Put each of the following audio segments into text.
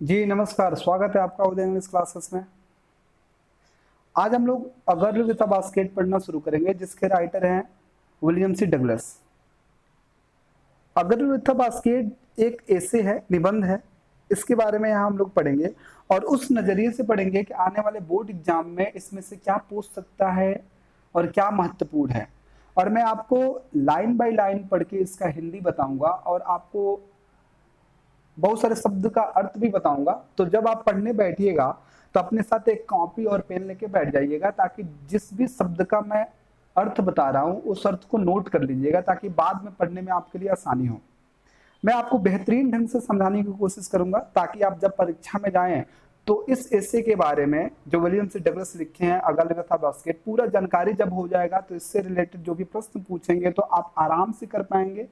जी नमस्कार, स्वागत है आपका उदय इंग्लिश क्लासेस में। आज हम लोग a girl with a basket पढ़ना शुरू करेंगे, जिसके राइटर हैं William C Douglas. A girl with a basket एक एसे है, निबंध है। इसके बारे में यहाँ हम लोग पढ़ेंगे और उस नज़रिए से पढ़ेंगे कि आने वाले बोर्ड एग्जाम में इसमें से क्या पूछ सकता है और क्या महत्वपूर्ण है। और मैं आपको लाइन बाय लाइन पढ़ के इसका हिंदी बताऊंगा और आपको बहुत सारे शब्द का अर्थ भी बताऊंगा। तो जब आप पढ़ने बैठिएगा तो अपने साथ एक कॉपी और पेन लेके बैठ जाइएगा, ताकि जिस भी शब्द का मैं अर्थ बता रहा हूँ उस अर्थ को नोट कर लीजिएगा, ताकि बाद में पढ़ने में आपके लिए आसानी हो। मैं आपको बेहतरीन ढंग से समझाने की कोशिश करूंगा, ताकि आप जब परीक्षा में जाएं तो इस एसे के बारे में जो विलियम सी डगलस लिखे हैं अ गर्ल विथ अ बास्केट, पूरा जानकारी जब हो जाएगा तो इससे रिलेटेड जो भी प्रश्न पूछेंगे तो आप आराम से कर पाएंगे,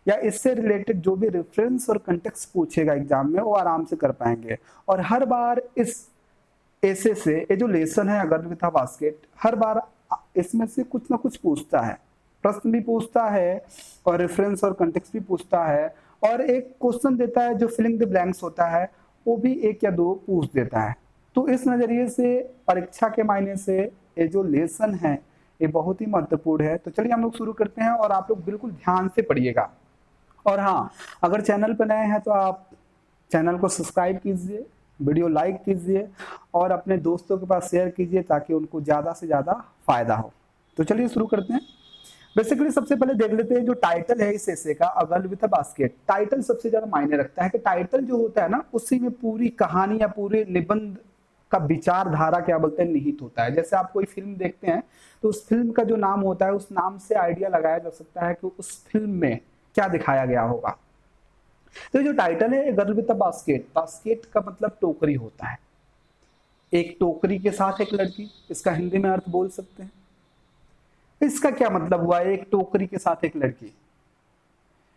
या इससे रिलेटेड जो भी रेफरेंस और कंटेक्स्ट पूछेगा एग्जाम में वो आराम से कर पाएंगे। और हर बार इस ऐसे से ये जो लेसन है a girl with a basket, हर बार इसमें से कुछ ना कुछ पूछता है, प्रश्न भी पूछता है और रेफरेंस और कंटेक्स्ट भी पूछता है, और एक क्वेश्चन देता है जो फिलिंग द ब्लैंक्स होता है, वो भी एक या दो पूछ देता है। तो इस नज़रिए से परीक्षा के मायने से ये जो लेसन है ये बहुत ही महत्वपूर्ण है। तो चलिए हम लोग शुरू करते हैं और आप लोग बिल्कुल ध्यान से पढ़िएगा। और हाँ, अगर चैनल पर नए हैं तो आप चैनल को सब्सक्राइब कीजिए, वीडियो लाइक कीजिए और अपने दोस्तों के पास शेयर कीजिए, ताकि उनको ज़्यादा से ज़्यादा फायदा हो। तो चलिए शुरू करते हैं। बेसिकली सबसे पहले देख लेते हैं जो टाइटल है इस एसे का, अ girl with a basket. Title सबसे ज्यादा मायने रखता है कि टाइटल जो होता है ना, उसी में पूरी कहानी या पूरे निबंध का विचारधारा क्या बोलते हैं निहित होता है। जैसे आप कोई फिल्म देखते हैं तो उस फिल्म का जो नाम होता है उस नाम से आइडिया लगाया जा सकता है कि उस फिल्म में क्या दिखाया गया होगा। तो जो टाइटल है girl with a basket, basket का मतलब टोकरी होता है। एक टोकरी के साथ एक लड़की, इसका हिंदी में अर्थ बोल सकते हैं। इसका क्या मतलब हुआ, एक टोकरी के साथ एक लड़की।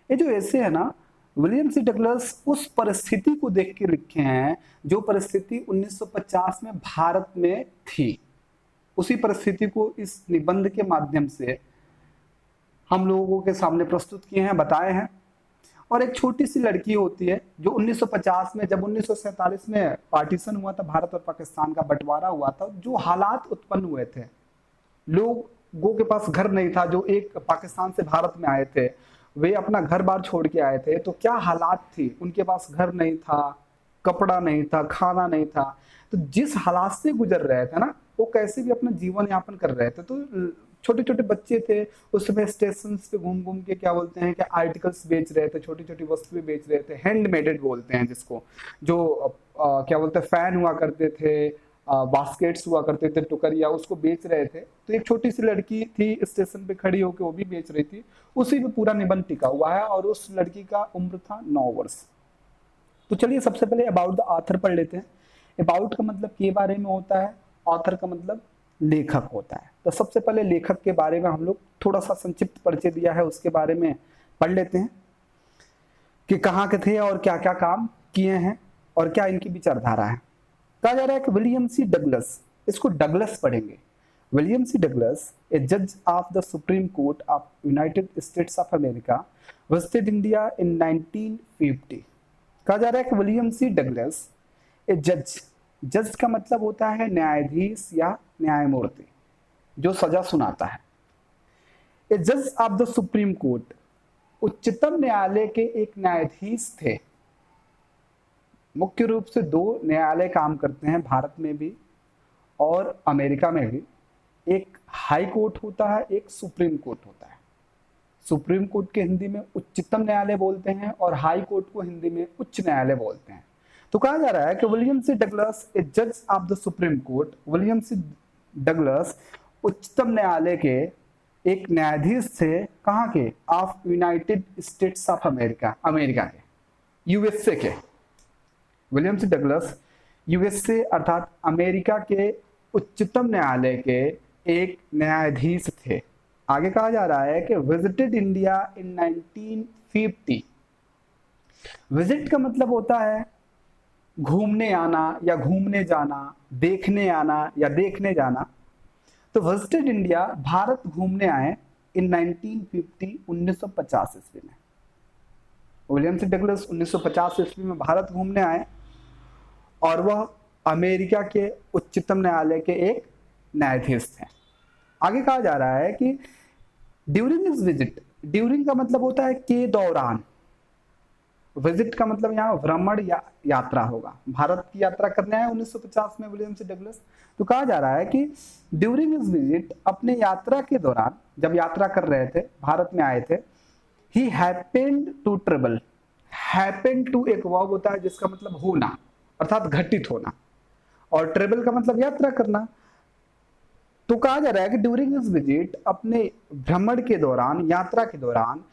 ये जो ऐसे है ना, विलियम सी डगलस उस परिस्थिति को देख के लिखे हैं जो परिस्थिति 1950 में भारत में थी। उसी परिस्थिति को इस निबंध के माध्यम से हम लोगों के सामने प्रस्तुत किए हैं, बताए हैं। और एक छोटी सी लड़की होती है जो 1950 में, जब 1947 में पार्टीशन हुआ था, भारत और पाकिस्तान का बंटवारा हुआ था, जो हालात उत्पन्न हुए थे, लोगों के पास घर नहीं था, जो एक पाकिस्तान से भारत में आए थे वे अपना घर बार छोड़ के आए थे, तो क्या हालात थी, उनके पास घर नहीं था, कपड़ा नहीं था, खाना नहीं था। तो जिस हालात से गुजर रहे थे ना, वो कैसे भी अपना जीवन यापन कर रहे थे। तो छोटे छोटे बच्चे थे उस समय, स्टेशन पे घूम घूम के क्या बोलते हैं कि आर्टिकल्स बेच रहे थे, छोटी छोटी वस्तुएं बेच रहे थे, हैंडमेडेड बोलते हैं जिसको, जो क्या बोलते हैं फैन हुआ करते थे, बास्केट्स हुआ करते थे, टुकरिया, उसको बेच रहे थे। तो एक छोटी सी लड़की थी स्टेशन पे खड़ी होकर, वो भी बेच रही थी। उसी पे पूरा निबंध टिका हुआ है और उस लड़की का उम्र था 9 वर्ष। तो चलिए सबसे पहले अबाउट द ऑथर पढ़ लेते हैं। अबाउट का मतलब के बारे में होता है, ऑथर का मतलब लेखक होता है। तो सबसे पहले लेखक के बारे में हम लोग थोड़ा सा संक्षिप्त परिचय दिया है, उसके बारे में पढ़ लेते हैं कि कहाँ के थे और क्या क्या काम किए हैं और क्या इनकी विचारधारा है। कहा जा रहा है कि विलियम सी डगलस, इसको डगलस पढ़ेंगे। विलियम सी डगलस, ए जज of the supreme court of United States of America, visited India in 1950। कहा जा रहा है कि विलियम सी डगलस ए जज, जज का मतलब होता है न्यायाधीश या न्यायमूर्ति, जो सजा सुनाता है। ए जज ऑफ द सुप्रीम कोर्ट, उच्चतम न्यायालय के एक न्यायाधीश थे। मुख्य रूप से दो न्यायालय काम करते हैं भारत में भी और अमेरिका में भी। एक हाई कोर्ट होता है, एक सुप्रीम कोर्ट होता है। सुप्रीम कोर्ट के हिंदी में उच्चतम न्यायालय बोलते हैं और हाई कोर्ट को हिंदी में उच्च न्यायालय बोलते हैं। तो कहा जा रहा है कि विलियम सी डगलस ए जज of the supreme court, William C Douglas उच्चतम न्यायालय के एक न्यायाधीश थे। कहाँ के? Of United States of America, America के, यूएसए के। विलियम सी डगलस यूएसए अर्थात अमेरिका के उच्चतम न्यायालय के एक न्यायाधीश थे। आगे कहा जा रहा है कि विजिटेड इंडिया इन 1950। विजिट का मतलब होता है घूमने आना या घूमने जाना, देखने आना या देखने जाना। तो विजिटेड इंडिया, भारत घूमने आए इन 1950, 1950 ईस्वी में। विलियम सी डगलस 1950 ईस्वी में भारत घूमने आए और वह अमेरिका के उच्चतम न्यायालय के एक न्यायाधीश थे। आगे कहा जा रहा है कि ड्यूरिंग हिज विजिट, ड्यूरिंग का मतलब होता है के दौरान, विजिट का मतलब यहाँ भ्रमण या यात्रा होगा। भारत की यात्रा करने आए 1950 में विलियम सी डगलस। तो कहा जा रहा है कि ड्यूरिंग हिज विजिट, अपने यात्रा के दौरान, जब यात्रा कर रहे थे, भारत में आए थे, he happened to travel. Happened to एक वर्ब होता है जिसका मतलब होना, अर्थात घटित होना, और ट्रेवल का मतलब यात्रा करना। तो कहा जा रहा है कि ड्यूरिंग हिज विजिट, अपने भ्रमण के दौरान, यात्रा के दौरान,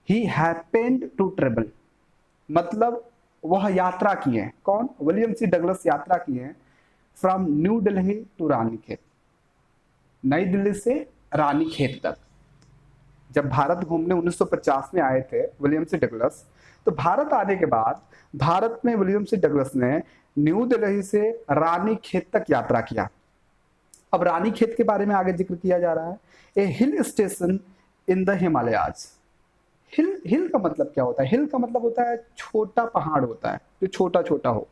ही हैपेंड टू ट्रेवल, मतलब वह यात्रा किए। कौन? विलियम सी डगलस यात्रा किए from new Delhi to Ranikhet, नई दिल्ली से रानीखेत तक। जब भारत घूमने 1950 में आए थे विलियम सी डगलस, तो भारत आने के बाद भारत में विलियम सी डगलस ने न्यू दिल्ली से रानीखेत तक यात्रा किया। अब रानीखेत के बारे में आगे जिक्र किया जा रहा है। A hill station in the Himalayas. Hill का मतलब क्या होता है? हिल का मतलब होता है छोटा पहाड़ होता है, जो छोटा छोटा हो।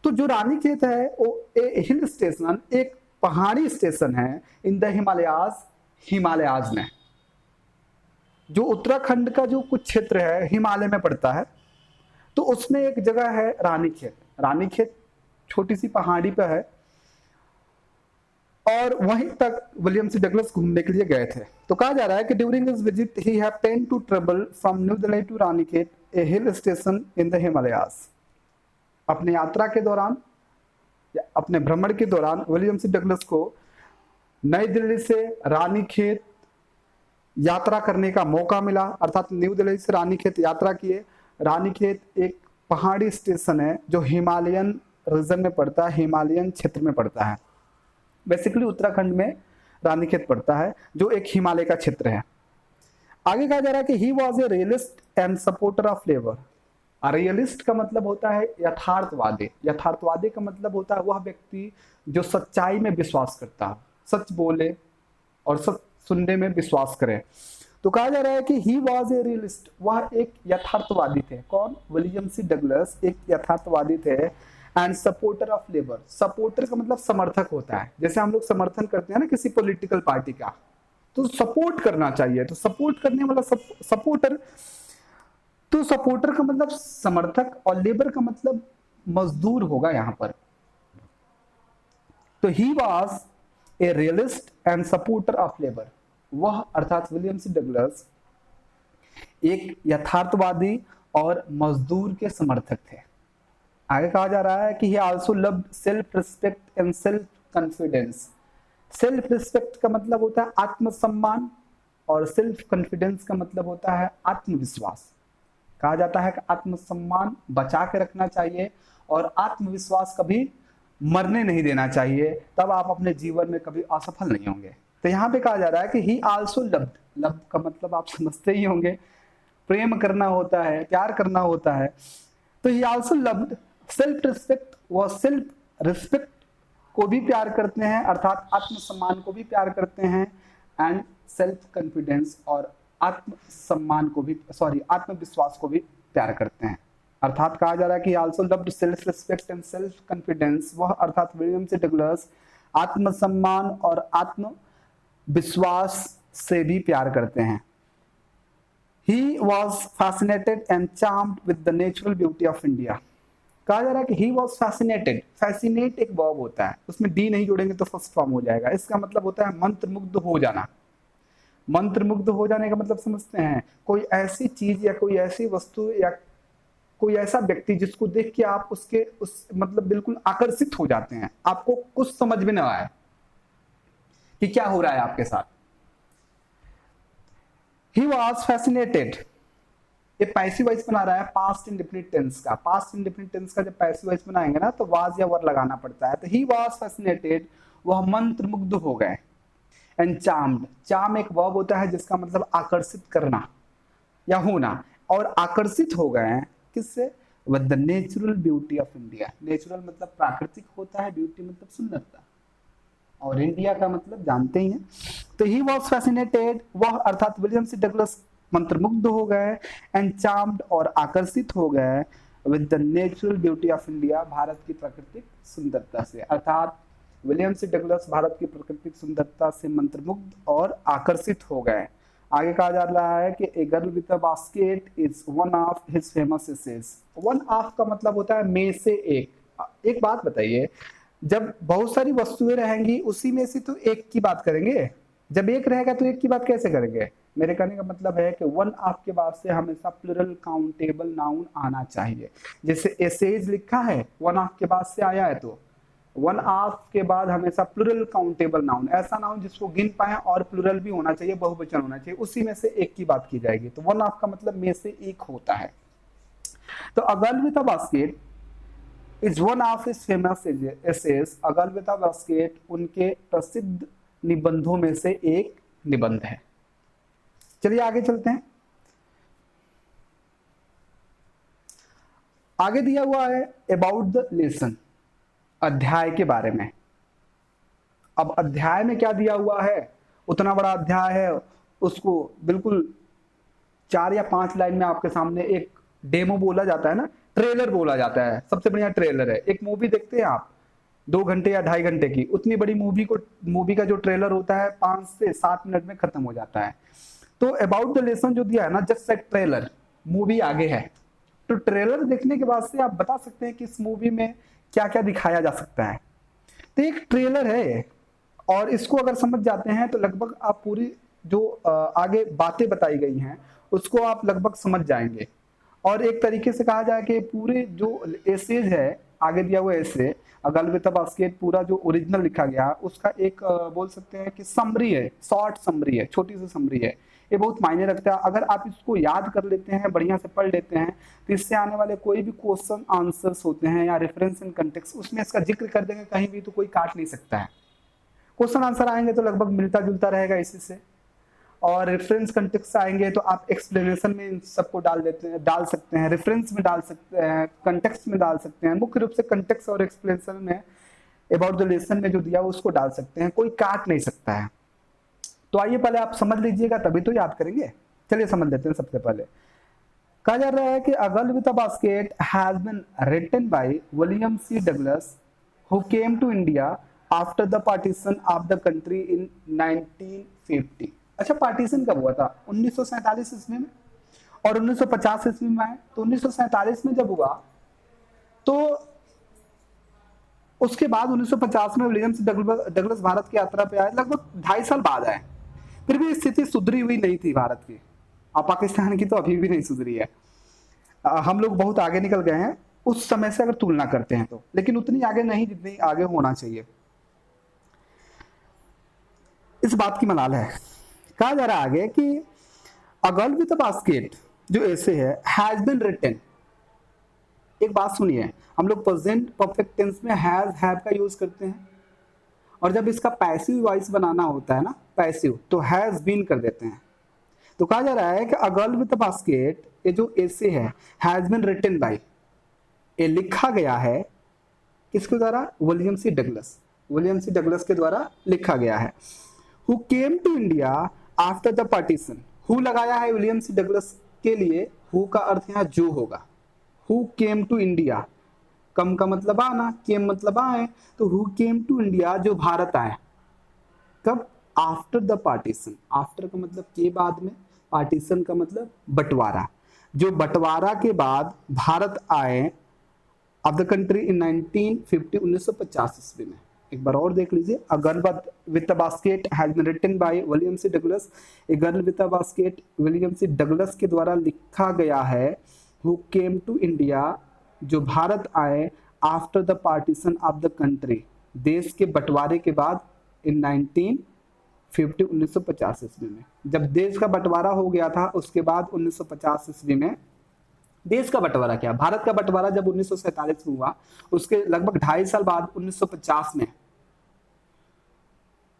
तो जो रानीखेत है वो ए हिल स्टेशन, एक पहाड़ी स्टेशन है, इन द हिमालयाज, हिमालयाज में। जो उत्तराखंड का जो कुछ क्षेत्र है हिमालय में पड़ता है, तो उसमें एक जगह है रानीखेत। रानीखेत छोटी सी पहाड़ी पे है, और वहीं तक विलियम सी डगलस घूमने के लिए गए थे। तो कहा जा रहा है कि during his visit he happened to travel from new Delhi to Ranikhet, a hill station in the Himalayas. अपने यात्रा के दौरान या अपने भ्रमण के दौरान विलियम सी डगलस को नई दिल्ली से रानीखेत यात्रा करने का मौका मिला, अर्थात न्यू दिल्ली से रानीखेत यात्रा किए। रानीखेत एक पहाड़ी स्टेशन है जो हिमालयन रीजन में पड़ता है, हिमालयन क्षेत्र में पड़ता है। बेसिकली उत्तराखंड में रानीखेत पड़ता है, जो एक हिमालय का क्षेत्र है। आगे कहा जा रहा है कि he was a realist and supporter of labour. Realist का मतलब होता है यथार्थवादी। यथार्थवादी का मतलब होता है वह व्यक्ति जो सच्चाई में विश्वास करता है, सच बोले और सच सुनने में विश्वास करे। तो कहा जा रहा है कि ही वॉज ए रियलिस्ट, वह एक यथार्थवादी थे। कौन? विलियम सी डगलस एक यथार्थवादी थे। And supporter of labour, supporter का मतलब समर्थक होता है। जैसे हम लोग समर्थन करते हैं ना किसी पॉलिटिकल पार्टी का, तो सपोर्ट करना चाहिए। तो सपोर्ट करने वाला सपोर्टर। तो सपोर्टर का मतलब समर्थक, और लेबर का मतलब मजदूर होगा यहाँ पर। तो he was a realist and supporter of labour, वह अर्थात विलियम सी डगलस एक यथार्थवादी और मजदूर के समर्थक थे। आगे कहा जा रहा है कि he also loved self respect and self confidence। Self respect का मतलब होता है आत्मसम्मान, और सेल्फ कॉन्फिडेंस का मतलब होता है आत्मविश्वास। कहा जाता है कि आत्मसम्मान बचा के रखना चाहिए और आत्मविश्वास कभी मरने नहीं देना चाहिए, तब आप अपने जीवन में कभी असफल नहीं होंगे। तो यहाँ पे कहा जा रहा है कि ही आल्सो लव्ड, लव का मतलब आप समझते ही होंगे, प्रेम करना होता है, प्यार करना होता है। तो ही आल्सो लव्ड सेल्फ रिस्पेक्ट, वह सेल्फ रिस्पेक्ट को भी प्यार करते हैं, अर्थात आत्मसम्मान को भी प्यार करते हैं, एंड सेल्फ कॉन्फिडेंस, और आत्मसम्मान को भी, आत्मविश्वास को भी प्यार करते हैं। अर्थात कहा जा रहा है कि also loved self respect and self confidence, वह अर्थात विलियम सी डगलस आत्मसम्मान और आत्मविश्वास से भी प्यार करते हैं। He was fascinated and charmed with the natural beauty of India। कहा जा रहा है कि he was fascinated, fascinate एक वर्ब होता है, उसमें डी नहीं जोड़ेंगे तो फर्स्ट फॉर्म हो जाएगा। इसका मतलब होता है मंत्रमुग्ध हो जाना। मंत्रमुग्ध हो जाने का मतलब समझते हैं, कोई ऐसी चीज या कोई ऐसी वस्तु या कोई ऐसा व्यक्ति जिसको देख के आप उसके उस मतलब बिल्कुल आकर्षित हो जाते हैं, आपको कुछ समझ में ना आए कि क्या हो रहा है आपके साथ। He was fascinated, ये पैसिव वॉइस बना रहा है पास्ट इंडेफिनिट टेंस का। पास्ट इंडेफिनिट टेंस का जब पैसिव वॉइस बनाएंगे ना तो वाज या वर लगाना पड़ता है। तो he was fascinated, वह मंत्रमुग्ध हो गए। एंड चार्म्ड, चार्म एक वर्ब होता है जिसका मतलब आकर्षित करना या होना, और आकर्षित हो गए हैं किससे? With the natural beauty of India. Natural मतलब प्राकृतिक होता है, ब्यूटी मतलब सुंदरता, और इंडिया का मतलब जानते ही हैं। तो ही वॉज फैसिनेटेड, वह अर्थात विलियम सी डगलस मंत्रमुग्ध हो गए, एंड चार्म्ड और आकर्षित हो गए with the natural beauty of India, Bharat की प्राकृतिक सुंदरता से। अर्थात विलियम सी डगलस भारत की प्राकृतिक सुंदरता से मंत्रमुग्ध और आकर्षित हो गए। आगे कहा जा रहा है कि a girl with a basket is one of his famous essays. One of का मतलब होता है में से एक। एक बात बताइए, जब बहुत सारी वस्तुएं रहेंगी उसी में से तो एक की बात करेंगे, जब एक रहेगा तो एक की बात कैसे करेंगे? मेरे कहने का मतलब है कि वन ऑफ के बाद से हमेशा प्लूरल काउंटेबल नाउन आना चाहिए। जैसे एसेज लिखा है, वन ऑफ के बाद से आया है, तो वन ऑफ के बाद हमेशा प्लूरल काउंटेबल नाउन, ऐसा नाउन जिसको गिन पाए और प्लूरल भी होना चाहिए, बहुवचन होना चाहिए, उसी में से एक की बात की जाएगी। तो वन ऑफ का मतलब में से एक होता है। तो a girl with a basket is one of his famous essays. A girl with a basket उनके प्रसिद्ध निबंधों में से एक निबंध है। चलिए आगे चलते हैं। आगे दिया हुआ है अबाउट द लेसन, अध्याय के बारे में। अब अध्याय में क्या दिया हुआ है, उतना बड़ा अध्याय है, उसको बिल्कुल 4 या 5 लाइन में आपके सामने एक डेमो बोला जाता है ना, ट्रेलर बोला जाता है, सबसे बढ़िया ट्रेलर है। एक मूवी देखते हैं आप 2 घंटे या 2.5 घंटे की, उतनी बड़ी मूवी का जो ट्रेलर होता है 5 से 7 मिनट में खत्म हो जाता है। तो अबाउट द लेसन जो दिया है ना, जस्ट लाइक ट्रेलर, मूवी आगे है। तो ट्रेलर देखने के बाद से आप बता सकते हैं कि इस मूवी में क्या क्या दिखाया जा सकता है। तो एक ट्रेलर है और इसको अगर समझ जाते हैं तो लगभग आप पूरी जो आगे बातें बताई गई हैं उसको आप लगभग समझ जाएंगे। और एक तरीके से कहा जाए कि पूरे जो एसेज है, आगे दिया हुआ essay a girl with a basket, पूरा जो ओरिजिनल लिखा गया उसका एक बोल सकते हैं कि समरी है, शॉर्ट समरी है, छोटी सी समरी है। ये बहुत मायने रखता है। अगर आप इसको याद कर लेते हैं, बढ़िया से पढ़ लेते हैं, तो इससे आने वाले कोई भी क्वेश्चन आंसर्स होते हैं या रेफरेंस इन कंटेक्स्ट, उसमें इसका जिक्र कर देंगे कहीं भी तो कोई काट नहीं सकता है। क्वेश्चन आंसर आएंगे तो लगभग मिलता जुलता रहेगा इसी से, और रेफरेंस कंटेक्स्ट आएंगे तो आप एक्सप्लेनेशन में इन सबको डाल सकते हैं, रेफरेंस में डाल सकते हैं, कंटेक्स्ट में डाल सकते हैं। मुख्य रूप से कंटेक्स्ट और एक्सप्लेनेशन में अबाउट द लेसन में जो दिया उसको डाल सकते हैं, कोई काट नहीं सकता है। तो आइए पहले आप समझ लीजिएगा तभी तो याद करेंगे। चलिए समझ लेते हैं। सबसे पहले कहा जा रहा है कि a girl with a basket has been written by William C Douglas who came to India after the partition of the country in 1950। अच्छा, पार्टीशन कब हुआ था? 1947 ईस्वी में, और 1950 ईस्वी में आए। तो 1947 में जब हुआ तो उसके बाद 1950 में विलियम सी डगलस भारत की यात्रा पे आए, लगभग 2.5 साल बाद आए। फिर भी स्थिति सुधरी हुई नहीं थी भारत की, और पाकिस्तान की तो अभी भी नहीं सुधरी है। हम लोग बहुत आगे निकल गए हैं उस समय से अगर तुलना करते हैं तो, लेकिन उतनी आगे नहीं जितनी आगे होना चाहिए। इस बात की मलाल है। कहा जा रहा है आगे कि a girl with a basket जो ऐसे है हैज बीन रिटन। एक बात सुनिए, हम लोग प्रेजेंट परफेक्ट टेंस में हैज हैव का यूज करते हैं, और जब इसका पैसिव वॉइस बनाना होता है ना, पैसिव, तो हैज बीन कर देते हैं। तो कहा जा रहा है कि a girl with a basket, ये जो ऐसे है हैज बीन रिटन बाय, ये लिखा गया है किसके द्वारा? William C Douglas. William C Douglas के द्वारा लिखा गया है। Who came to India after the partition. Who लगाया है विलियम सी डगलस के लिए, हु का अर्थ यहाँ जो होगा। हु केम टू इंडिया, कम का मतलब आना, केम मतलब आए, तो हु केम टू इंडिया जो भारत आए। कब? After the partition. आफ्टर का मतलब के बाद में, पार्टीशन का मतलब बंटवारा। जो बंटवारा के बाद भारत आए ऑफ द कंट्री इन 1950, 1950 ईस्वी में। एक बार और देख लीजिए। A girl with a basket has been written by William C Douglas. A girl with a basket William C Douglas के द्वारा लिखा गया है। हु केम टू इंडिया जो भारत आए after the partition of the country, देश के बंटवारे के बाद, इन 1950, 1950 ईस्वी में। जब देश का बंटवारा हो गया था उसके बाद 1950 ईस्वी में देश का बंटवारा क्या, भारत का बंटवारा जब 1947 में हुआ, उसके लगभग 2.5 साल बाद 1950 में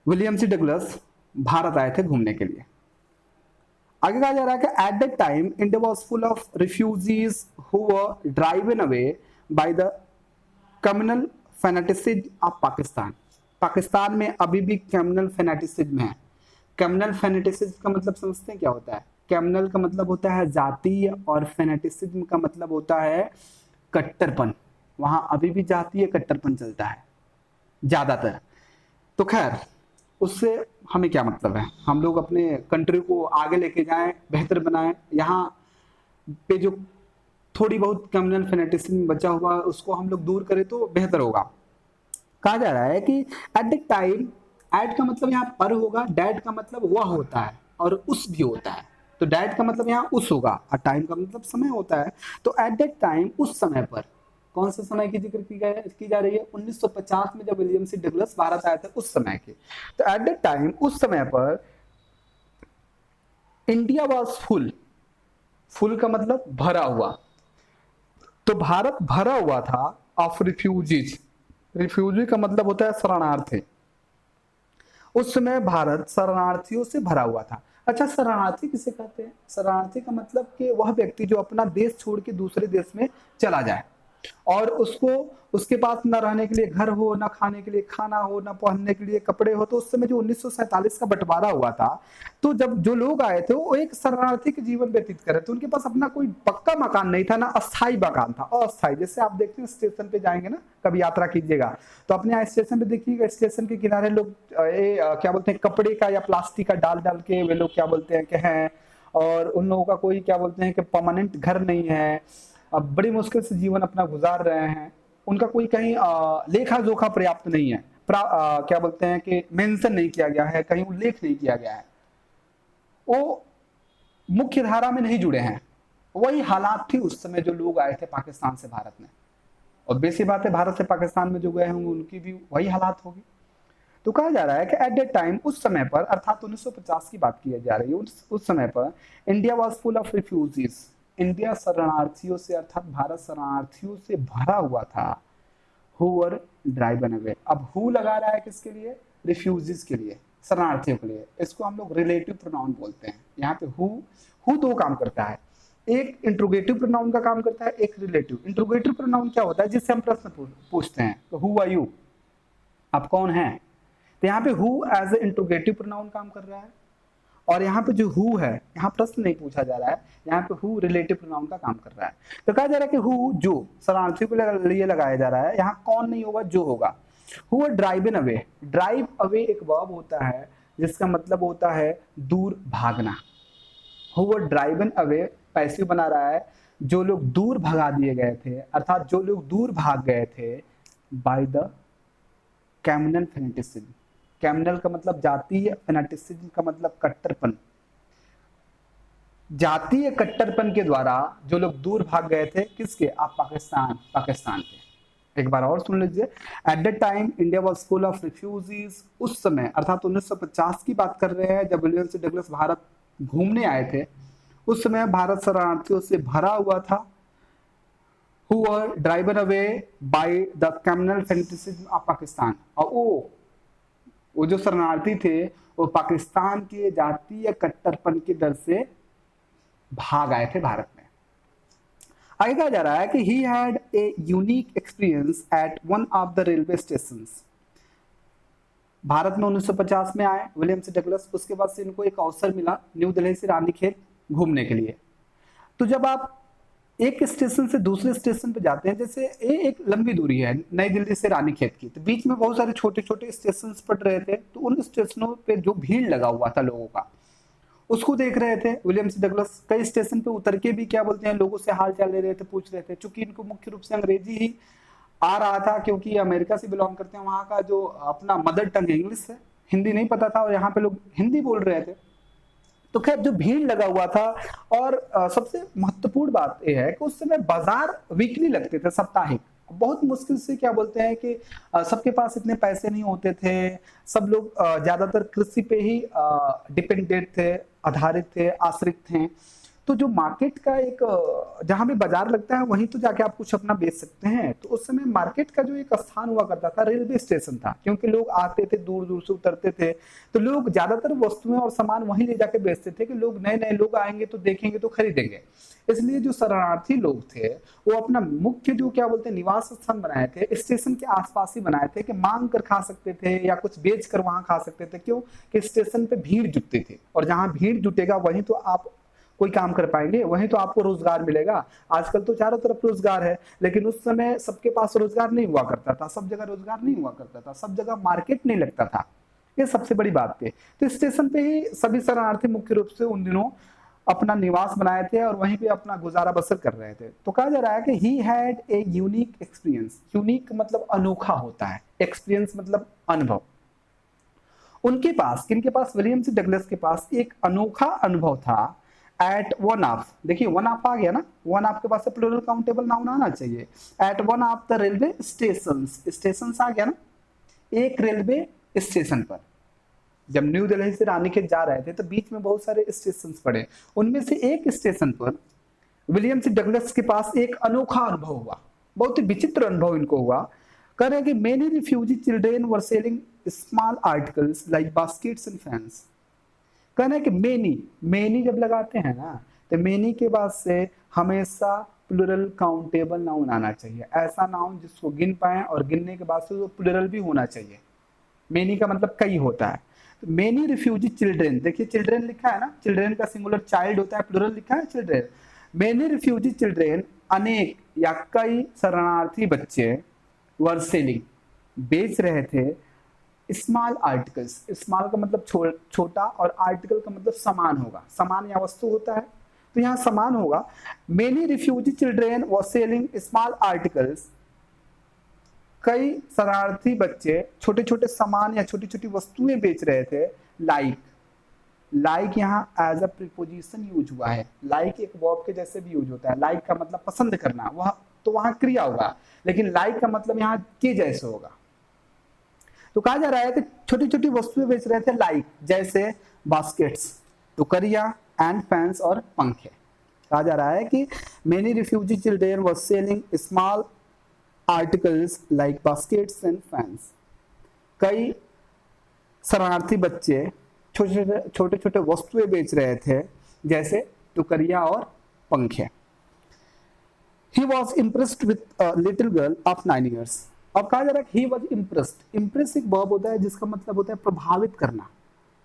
विलियम सी डगलस भारत आए थे घूमने के लिए। आगे कहा जा रहा है कि at that time India was full of refugees who were driven away by the communal fanaticism of Pakistan. Pakistan में अभी भी कम्युनल फैनेटिसिज्म है। कम्युनल फैनेटिसिज्म का मतलब समझते हैं क्या होता है? कम्युनल का मतलब होता है जातीय, और फैनेटिसिज्म का मतलब होता है कट्टरपन, वहां अभी भी जातीय कट्टरपन चलता है ज्यादातर। तो खैर उससे हमें क्या मतलब है, हम लोग अपने कंट्री को आगे लेके जाएं, बेहतर बनाएं, यहाँ पे जो थोड़ी बहुत कम्युनल फेनेटिज्म बचा हुआ है उसको हम लोग दूर करें तो बेहतर होगा। कहा जा रहा है कि एट द टाइम, एट का मतलब यहाँ पर होगा, डैट का मतलब वह होता है और उस भी होता है, तो डैट का मतलब यहाँ उस होगा और टाइम का मतलब समय होता है। तो एट दैट टाइम, उस समय पर, कौन से समय की जिक्र की जा रही है, 1950 में जब विलियम सी डगलस भारत आए थे उस समय के। तो एट दैट टाइम, उस समय पर, इंडिया वॉज फुल, फुल का मतलब भरा हुआ, तो भारत भरा हुआ था ऑफ रिफ्यूजीज, रिफ्यूजी का मतलब होता है शरणार्थी, उस समय भारत शरणार्थियों से भरा हुआ था। अच्छा, शरणार्थी किसे कहते हैं? शरणार्थी का मतलब कि वह व्यक्ति जो अपना देश छोड़ के दूसरे देश में चला जाए और उसको, उसके पास न रहने के लिए घर हो, न खाने के लिए खाना हो, न पहनने के लिए कपड़े हो। तो उस समय जो 1947 का बंटवारा हुआ था, तो जब जो लोग आए थे वो एक शरणार्थी के जीवन व्यतीत कर रहे थे, उनके पास अपना कोई पक्का मकान नहीं था, ना अस्थायी मकान था, अस्थायी। जैसे आप देखते हैं स्टेशन पे जाएंगे ना, कभी यात्रा कीजिएगा तो अपने यहाँ स्टेशन पे देखिएगा, स्टेशन के किनारे लोग क्या बोलते हैं, कपड़े का या प्लास्टिक का डाल डाल के वे लोग क्या बोलते हैं कि हैं, और उन लोगों का कोई क्या बोलते हैं कि परमानेंट घर नहीं है, अब बड़ी मुश्किल से जीवन अपना गुजार रहे हैं, उनका कोई कहीं लेखा जोखा पर्याप्त नहीं है, क्या बोलते हैं कि मेंशन नहीं किया गया है, कहीं उल्लेख नहीं किया गया है, वो मुख्य धारा में नहीं जुड़े हैं। वही हालात थी उस समय जो लोग आए थे पाकिस्तान से भारत में, और बेसी बात है भारत से पाकिस्तान में जो गए होंगे उनकी भी वही हालात होगी। तो कहा जा रहा है कि एट दैट टाइम, उस समय पर, अर्थात 1950 की बात की जा रही है, उस समय पर India was full of refugees, India शरणार्थियों से, अर्थात भारत शरणार्थियों से भरा हुआ था। हु वर ड्राइवन अवे, अब हु लगा रहा है किसके लिए? रिफ्यूजीज के लिए, शरणार्थियों के लिए। इसको हम लोग रिलेटिव प्रोनाउन बोलते हैं। यहाँ पे हु दो काम करता है, एक इंट्रोगेटिव प्रोनाउन का काम करता है, एक रिलेटिव। इंट्रोगेटिव प्रोनाउन क्या होता है? जिससे हम प्रश्न पूछते हैं, तो हु आर यू, आप कौन हैं? तो यहाँ पे who as a interrogative pronoun काम कर रहा है, और यहाँ पे जो हु है, यहाँ प्रश्न नहीं पूछा जा रहा है, यहाँ पे हु रिलेटिव प्रोनाउन का काम कर रहा है। तो कहा जा रहा है कि हु जो शरणार्थियों के लिए लगाया जा रहा है, यहाँ कौन नहीं होगा, जो होगा। Who driven away, drive away एक वर्ब होता है जिसका मतलब होता है दूर भागना। हु ड्राइवन अवे पैसिव बना रहा है, जो लोग दूर भगा दिए गए थे, अर्थात जो लोग दूर भाग गए थे by the communal fanaticism. Communal का मतलब जातीय, फेनेटिज्म का मतलब कट्टरपन। जातीय कट्टरपन के द्वारा जो लोग दूर भाग गए थे, किसके? आप पाकिस्तान के। एक बार और सुन लीजिए, at that time India was full of refugees, उस समय अर्थात 1950 की बात कर रहे हैं, जब विलियम सी डगलस भारत घूमने आए थे, उस समय भारत शरणार्थियों से भरा हुआ था। Who were driven away by the communal fanaticism of Pakistan, और वो जो शरणार्थी थे वो पाकिस्तान के जातीय कट्टरपन के डर से भाग आए थे भारत में। आगे कहा जा रहा है कि he had a unique experience at one of the railway stations। Bharat में 1950 में आए विलियम सी डगलस, उसके बाद से इनको एक अवसर मिला न्यू दिल्ली से रानीखेत घूमने के लिए। तो जब आप एक स्टेशन से दूसरे स्टेशन पे जाते हैं, जैसे एक लंबी दूरी है नई दिल्ली से रानीखेत की, तो बीच में बहुत सारे छोटे छोटे स्टेशन पड़ रहे थे, तो उन स्टेशनों पे जो भीड़ लगा हुआ था लोगों का, उसको देख रहे थे विलियम सी डगलस। कई स्टेशन पे उतर के भी क्या बोलते हैं, लोगों से हाल चाल ले रहे थे, पूछ रहे थे। चूंकि इनको मुख्य रूप से अंग्रेजी ही आ रहा था, क्योंकि अमेरिका से बिलोंग करते हैं, वहाँ का जो अपना मदर टंग इंग्लिश है, हिंदी नहीं पता था, और यहाँ पे लोग हिंदी बोल रहे थे। तो खैर जो भीड़ लगा हुआ था, और सबसे महत्वपूर्ण बात यह है कि उस समय बाजार वीकली लगते थे, साप्ताहिक। बहुत मुश्किल से क्या बोलते हैं कि सबके पास इतने पैसे नहीं होते थे, सब लोग ज्यादातर कृषि पे ही डिपेंडेंट थे, आधारित थे, आश्रित थे। तो जो मार्केट का एक जहां भी बाजार लगता है वहीं तो जाके आप कुछ अपना बेच सकते हैं। तो उस समय मार्केट का जो एक स्थान हुआ करता था रेलवे स्टेशन था, क्योंकि लोग आते थे, दूर दूर से उतरते थे, तो लोग ज्यादातर वस्तुएं और सामान वहीं ले जाके बेचते थे कि लोग नए नए लोग आएंगे तो देखेंगे तो खरीदेंगे। इसलिए जो शरणार्थी लोग थे वो अपना मुख्य जो क्या बोलते हैं निवास स्थान बनाए थे, स्टेशन के आसपास ही बनाए थे, कि मांग कर खा सकते थे या कुछ बेच कर वहां खा सकते थे। क्यों? कि स्टेशन पे भीड़ जुटती थी, और जहां भीड़ जुटेगा वहीं तो आप कोई काम कर पाएंगे, वहीं तो आपको रोजगार मिलेगा। आजकल तो चारों तरफ रोजगार है, लेकिन उस समय सबके पास रोजगार नहीं हुआ करता था, सब जगह रोजगार नहीं हुआ करता था, सब जगह मार्केट नहीं लगता था। ये सबसे बड़ी बात थी। तो स्टेशन पे ही सभी शरणार्थी मुख्य रूप से उन दिनों अपना निवास बनाए थे और वहीं पे अपना गुजारा बसर कर रहे थे। तो कहा जा रहा है कि he had a unique experience. Unique मतलब अनोखा होता है, एक्सपीरियंस मतलब अनुभव। उनके पास, किनके पास, विलियम सी डगलस के पास एक अनोखा अनुभव था एट वन ऑफ, देखिए वन ऑफ आ गया ना, वन ऑफ के पास प्लूरल काउंटेबल नाउन आना चाहिए। At one of the railway station, station आ गया ना, एक रेलवे स्टेशन पर। जब न्यू दिल्ली से रानीखेत जा रहे थे तो बीच में बहुत सारे स्टेशन पड़े, उनमें से एक स्टेशन पर विलियम सी डगलस के पास एक अनोखा अनुभव हुआ, बहुत ही विचित्र अनुभव इनको हुआ। कह रहे हैं कि many refugee children were selling small articles like baskets and fans. कह रहे हैं कि मेनी जब लगाते हैं ना, तो मेनी के बाद से हमेशा प्लूरल काउंटेबल नाउन आना चाहिए, ऐसा नाउन जिसको गिन पाए और गिनने के बाद से वो प्लूरल भी होना चाहिए। मेनी का मतलब कई होता है। तो मेनी रिफ्यूजी चिल्ड्रेन, देखिए चिल्ड्रेन लिखा है ना, चिल्ड्रेन का सिंगुलर चाइल्ड होता है, प्लूरल लिखा है चिल्ड्रेन। मेनी रिफ्यूजी चिल्ड्रेन, अनेक या कई शरणार्थी बच्चे, वर सेलिंग बेच रहे थे, स्मॉल आर्टिकल्स, स्मॉल का मतलब छोटा और आर्टिकल का मतलब सामान होगा, सामान या वस्तु होता है, तो यहाँ सामान होगा। मेनी रिफ्यूजी चिल्ड्रेन वर सेलिंग स्मॉल आर्टिकल्स, कई शरणार्थी बच्चे छोटे छोटे सामान या छोटी छोटी वस्तुएं बेच रहे थे। लाइक यहाँ एज अ प्रीपोजिशन यूज हुआ है, लाइक एक वर्ब के जैसे भी यूज होता है। लाइक का मतलब पसंद करना, वह तो वहां क्रिया होगा, लेकिन लाइक का मतलब यहाँ के जैसे होगा। तो कहा जा रहा है कि छोटी छोटी वस्तुएं बेच रहे थे, लाइक जैसे बास्केट्स, टुकरिया एंड फैंस और पंखे। कहा जा रहा है कि many refugee children were selling small articles like baskets and fans, कई शरणार्थी बच्चे छोटे छोटे वस्तुएं बेच रहे थे जैसे टुकरिया और पंखे। He was impressed with a little girl of 9 years. अब कहा जा रहा है कि he was impressed. Impress एक वर्ब होता है जिसका मतलब होता है प्रभावित करना,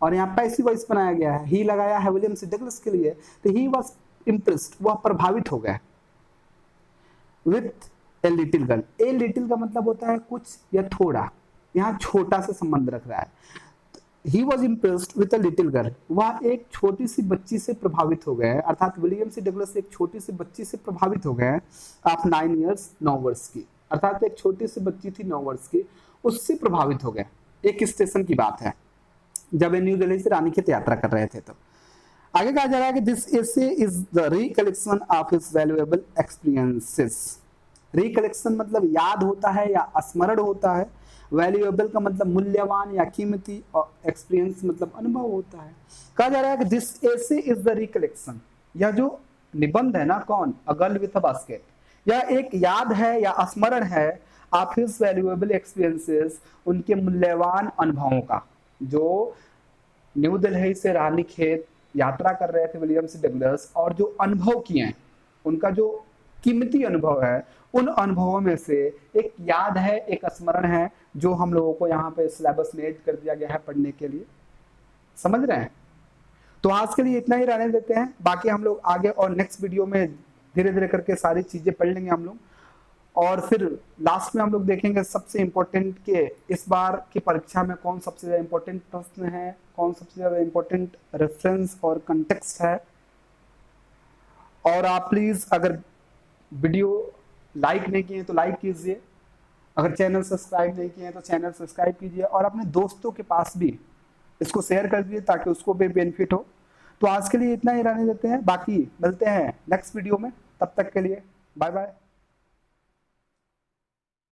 और यहाँ पैसिव वॉइस बनाया गया है, he लगाया है विलियम सी डगलस के लिए, तो he was impressed, वह प्रभावित हो गया। With a little girl, a little का मतलब होता है कुछ या थोड़ा, यहाँ छोटा से संबंध रख रहा है। He was impressed with a little girl, वह एक छोटी सी बच्ची से प्रभावित हो गए, अर्थात विलियम सी डगलस एक छोटी सी बच्ची से प्रभावित हो गए। आप 9 years 9 वर्ष की, अर्थात एक छोटी सी बच्ची थी 9 वर्ष की, उससे प्रभावित हो गए। एक स्टेशन की बात है, जब वे न्यू दिल्ली से रानीखेत यात्रा कर रहे थे। तो आगे कहा जा रहा है कि this essay is the recollection of his valuable experiences. Recollection मतलब याद होता है या स्मरण होता है, वैल्यूएबल का मतलब मूल्यवान या कीमती, और एक्सपीरियंस मतलब अनुभव होता है। कहा जा रहा है कि this essay is the recollection, यह जो निबंध है ना, कौन, अ गर्ल विथ अ बास्केट, यह एक याद है या स्मरण है ऑफ हिज वैल्यूएबल एक्सपीरियंसेस, उनके मूल्यवान अनुभवों का। जो न्यू दिल्ली से रानीखेत यात्रा कर रहे थे विलियम सी डगलस, और जो अनुभव किए हैं, उनका जो कीमती अनुभव है, उन अनुभवों में से एक याद है, एक स्मरण है, जो हम लोगों को यहाँ पे सिलेबस में ऐड कर दिया गया है पढ़ने के लिए। समझ रहे हैं? तो आज के लिए इतना ही रहने देते हैं, बाकी हम लोग आगे और नेक्स्ट वीडियो में धीरे धीरे करके सारी चीजें पढ़ लेंगे हम लोग, और फिर लास्ट में हम लोग देखेंगे सबसे इम्पोर्टेंट के इस बार की परीक्षा में कौन सबसे ज्यादा इम्पोर्टेंट प्रश्न है, कौन सबसे ज्यादा इम्पोर्टेंट रेफरेंस और कंटेक्स्ट है। और आप प्लीज अगर वीडियो लाइक नहीं किए तो लाइक कीजिए, अगर चैनल सब्सक्राइब नहीं किए हैं तो चैनल सब्सक्राइब कीजिए, और अपने दोस्तों के पास भी इसको शेयर कर दीजिए ताकि उसको भी बेनिफिट हो। तो आज के लिए इतना ही रहने देते हैं, बाकी मिलते हैं नेक्स्ट वीडियो में, तब तक के लिए बाय बाय।